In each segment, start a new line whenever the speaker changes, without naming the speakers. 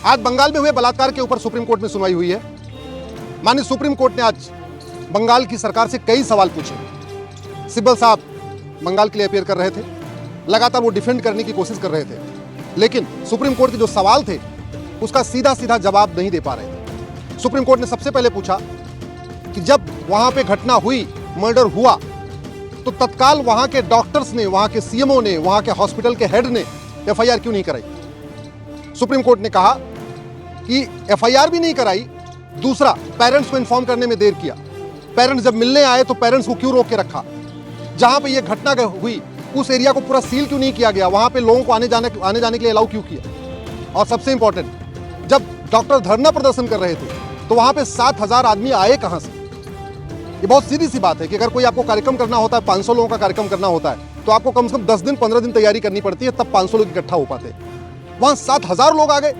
आज बंगाल में हुए बलात्कार के ऊपर सुप्रीम कोर्ट में सुनवाई हुई है। माननीय सुप्रीम कोर्ट ने आज बंगाल की सरकार से कई सवाल पूछे। सिब्बल साहब बंगाल के लिए अपीयर कर रहे थे, लगातार वो डिफेंड करने की कोशिश कर रहे थे, लेकिन सुप्रीम कोर्ट के जो सवाल थे उसका सीधा सीधा जवाब नहीं दे पा रहे थे। सुप्रीम कोर्ट ने सबसे पहले पूछा कि जब वहां पे घटना हुई, मर्डर हुआ, तो तत्काल वहां के डॉक्टर्स ने, वहां के सीएमओ ने, वहां के हॉस्पिटल के हेड ने एफआईआर क्यों नहीं कराई। सुप्रीम कोर्ट ने कहा कि एफआईआर भी नहीं कराई, दूसरा पेरेंट्स को इन्फॉर्म करने में देर किया। पेरेंट्स जब मिलने आए तो पेरेंट्स को क्यों रोक के रखा। जहां पे ये घटना हुई उस एरिया को पूरा सील क्यों नहीं किया गया, वहां पे लोगों को आने जाने के लिए अलाउ क्यों किया। और सबसे इंपॉर्टेंट, जब डॉक्टर धरना प्रदर्शन कर रहे थे तो वहां पे 7,000 आदमी आए कहां से। ये बहुत सीधी सी बात है कि अगर कोई आपको कार्यक्रम करना होता है, 500 लोगों का कार्यक्रम करना होता है, तो आपको कम से कम 10 दिन 15 दिन तैयारी करनी पड़ती है, तब 500 लोग इकट्ठा हो पाते। वहां 7,000 लोग आ गए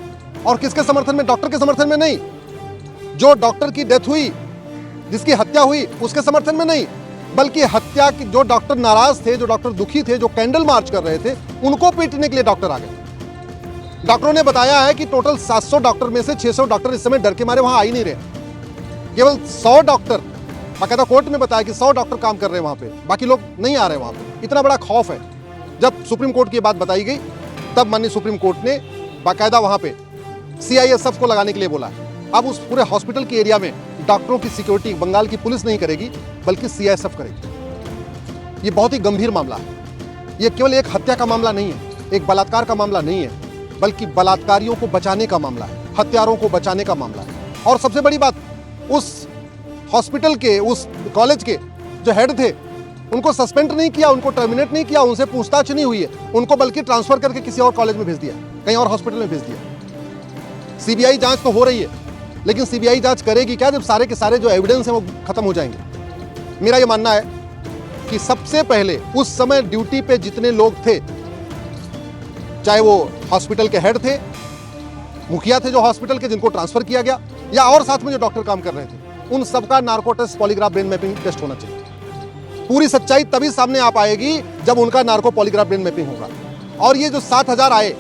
और किसके समर्थन में? डॉक्टर के समर्थन में नहीं। जो डॉक्टर की डेथ हुई, जिसकी हत्या हुई, उसके समर्थन में नहीं, बल्कि हत्या की जो डॉक्टर नाराज थे, जो डॉक्टर दुखी थे, जो कैंडल मार्च कर रहे थे, उनको पीटने के लिए डॉक्टर आ गए। डॉक्टरों ने बताया है कि टोटल 700 डॉक्टर में से 600 डॉक्टर इस समय डर के मारे वहां आ ही नहीं रहे। केवल 100 डॉक्टर, बाकायदा कोर्ट में बताया कि 100 डॉक्टर काम कर रहे हैं वहां पे, बाकी लोग नहीं आ रहे वहां पे। इतना बड़ा खौफ है। जब सुप्रीम कोर्ट की बात बताई गई तब माननीय सुप्रीम कोर्ट ने बाकायदा वहां पे सीआईएसएफ को लगाने के लिए बोला। अब उस पूरे हॉस्पिटल के एरिया में डॉक्टरों की सिक्योरिटी बंगाल की पुलिस नहीं करेगी, बल्कि सीआईएसएफ करेगी। ये बहुत ही गंभीर मामला है। ये केवल एक हत्या का मामला नहीं है, एक बलात्कार का मामला नहीं है, बल्कि बलात्कारियों को बचाने का मामला है, हत्यारों को बचाने का मामला है। और सबसे बड़ी बात, उस हॉस्पिटल के, उस कॉलेज के जो हेड थे, उनको सस्पेंड नहीं किया, उनको टर्मिनेट नहीं किया, उनसे पूछताछ नहीं हुई है, उनको बल्कि ट्रांसफर करके किसी और कॉलेज में भेज दिया, कहीं और हॉस्पिटल में भेज दिया। सीबीआई जांच तो हो रही है, लेकिन सीबीआई जांच करेगी क्या जब सारे के सारे जो एविडेंस हैं वो खत्म हो जाएंगे। मेरा ये मानना है कि सबसे पहले उस समय ड्यूटी पे जितने लोग थे, चाहे वो हॉस्पिटल के हेड थे, मुखिया थे जो हॉस्पिटल के, जिनको ट्रांसफर किया गया, या और साथ में जो डॉक्टर काम कर रहे थे, उन सबका narco test, polygraph brain mapping test होना चाहिए। पूरी सच्चाई तभी सामने आ पाएगी जब उनका नार्को पॉलीग्राफ ब्रेन मैपिंग होगा। और ये जो 7,000 आए,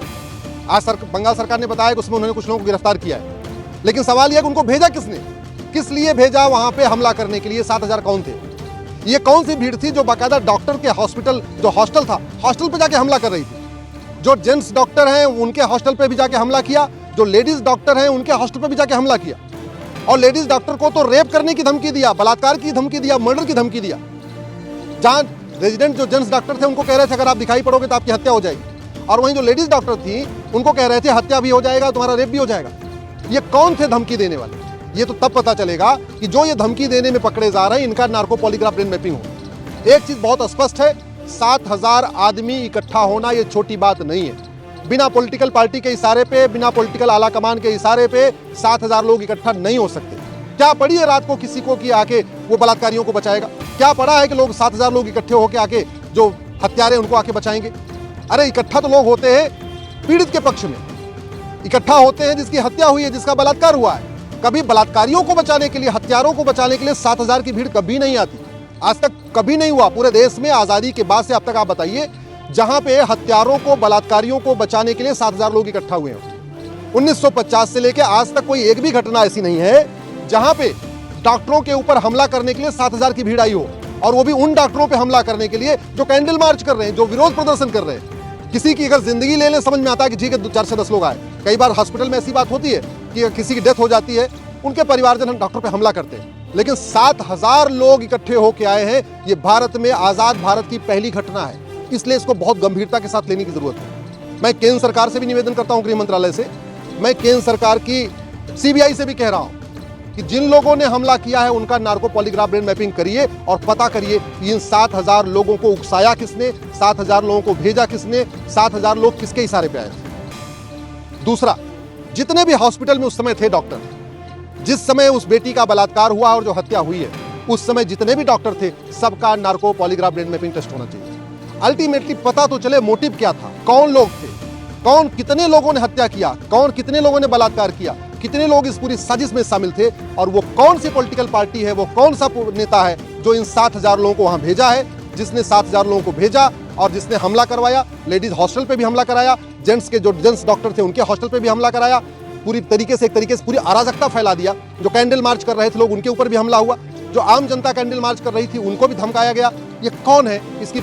आज बंगाल सरकार ने बताया कि उसमें उन्होंने कुछ लोगों को गिरफ्तार किया है, लेकिन सवाल यह कि उनको भेजा किसने, किस लिए भेजा वहां पे हमला करने के लिए। 7,000 कौन थे? ये कौन सी भीड़ थी जो बाकायदा डॉक्टर के हॉस्पिटल, जो हॉस्टल था, हॉस्टल पे जाके हमला कर रही थी। जो जेंट्स डॉक्टर हैं उनके हॉस्टल पे भी जाके हमला किया, जो लेडीज डॉक्टर हैं उनके हॉस्टल पे भी जाके हमला किया। और लेडीज डॉक्टर को तो रेप करने की धमकी दिया, बलात्कार की धमकी दिया, मर्डर की धमकी दिया। जहां रेजिडेंट जो जेंट्स डॉक्टर थे उनको कह रहे थे अगर आप दिखाई पड़ोगे तो आपकी हत्या हो जाएगी, और वहीं जो लेडीज डॉक्टर थी उनको कह रहे थे हत्या भी हो जाएगा, तुम्हारा रेप भी हो जाएगा। ये कौन थे धमकी देने वाले? ये तो तब पता चलेगा कि जो ये धमकी देने में पकड़े जा रहे हैं इनका नार्को पॉलीग्राफ ब्रेन मैपिंग हो। एक चीज बहुत स्पष्ट है, 7,000 आदमी इकट्ठा होना ये छोटी बात नहीं है। बिना पॉलिटिकल पार्टी के इशारे पे, बिना पॉलिटिकल आला कमान के इशारे पे 7,000 लोग इकट्ठा नहीं हो सकते। क्या पड़ी है रात को किसी को कि आके वो बलात्कारियों को बचाएगा? क्या पड़ा है कि लोग 7,000 लोग इकट्ठे होकर आके जो हत्यारे उनको आके बचाएंगे? अरे इकट्ठा तो लोग होते हैं पीड़ित के पक्ष में, इकट्ठा होते हैं जिसकी हत्या हुई है, जिसका बलात्कार हुआ है। कभी बलात्कारियों को बचाने के लिए, हत्यारों को बचाने के लिए 7,000 की भीड़ कभी नहीं आती। आज तक कभी नहीं हुआ पूरे देश में, आजादी के बाद से अब तक आप बताइए जहां पे हत्यारों को, बलात्कारियों को बचाने के लिए 7,000 लोग इकट्ठा हुए हैं। 1950 से लेकर आज तक कोई एक भी घटना ऐसी नहीं है जहां पे डॉक्टरों के ऊपर हमला करने के लिए 7,000 की भीड़ आई हो, और वो भी उन डॉक्टरों पे हमला करने के लिए जो कैंडल मार्च कर रहे हैं, जो विरोध प्रदर्शन कर रहे हैं। किसी की अगर जिंदगी ले लें समझ में आता है कि ठीक है 4 से 10 लोग आए। कई बार हॉस्पिटल में ऐसी बात होती है कि किसी की डेथ हो जाती है, उनके परिवारजन डॉक्टर पे हमला करते हैं, लेकिन 7,000 लोग इकट्ठे होकर आए हैं। ये भारत में, आजाद भारत की पहली घटना है, इसलिए इसको बहुत गंभीरता के साथ लेने की जरूरत है। मैं केंद्र सरकार से भी निवेदन करता हूं, गृह मंत्रालय से, मैं केंद्र सरकार की सीबीआई से भी कह रहा हूं कि जिन लोगों ने हमला किया है उनका नार्को पॉलीग्राफ ब्रेन मैपिंग करिए और पता करिए इन 7,000 लोगों को उकसाया किसने, 7,000 लोगों को भेजा किसने, 7,000 लोग किसके इशारे पे आए थे। दूसरा, जितने भी हॉस्पिटल में उस समय थे डॉक्टर, जिस समय उस बेटी का बलात्कार हुआ और जो हत्या हुई है, उस समय जितने भी डॉक्टर थे सबका narco polygraph brain mapping test होना चाहिए। अल्टीमेटली पता तो चले मोटिव क्या था, कौन लोग थे, कौन कितने लोगों ने हत्या किया, कौन कितने लोगों ने बलात्कार किया, कितने लोग इस पूरी साजिश में शामिल थे, और वो कौन सी पॉलिटिकल पार्टी है, वो कौन सा नेता है जो इन 7,000 लोगों को वहां भेजा है, जिसने 7,000 लोगों को भेजा और जिसने हमला करवाया। लेडीज हॉस्टल पे भी हमला कराया, जेंट्स के जो जेंट्स डॉक्टर थे उनके हॉस्टल पे भी हमला कराया। पूरी तरीके से पूरी अराजकता फैला दिया। जो कैंडल मार्च कर रहे थे लोग, उनके ऊपर भी हमला हुआ। जो आम जनता कैंडल मार्च कर रही थी, उनको भी धमकाया गया। ये कौन है, इसकी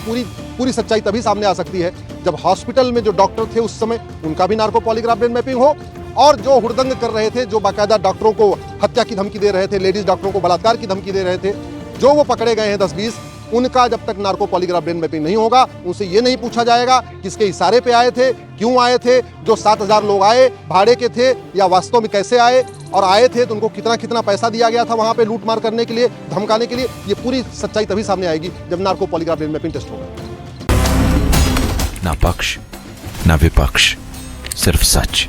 पूरी सच्चाई तभी सामने आ सकती है जब हॉस्पिटल में जो डॉक्टर थे उस समय, उनका भी नार्को पॉलीग्राफ ब्रेन मैपिंग हो, और जो हुड़दंग कर रहे थे, जो बाकायदा डॉक्टरों को हत्या की धमकी दे रहे थे, लेडीज डॉक्टरों को बलात्कार की धमकी दे रहे थे, जो वो पकड़े गए हैं 10-20, उनका जब तक नार्को पॉलीग्राफ ब्रेन मैपिंग नहीं होगा, उनसे ये नहीं पूछा जाएगा किसके इशारे पे आए थे, क्यों आए थे, जो 7,000 लोग आए भाड़े के थे या वास्तव में कैसे आए, और आए थे तो उनको कितना पैसा दिया गया था वहां पे लूटमार करने के लिए, धमकाने के लिए। ये पूरी सच्चाई तभी सामने आएगी जब narco polygraph brain mapping test होगा।
ना पक्ष ना विपक्ष, सिर्फ सच।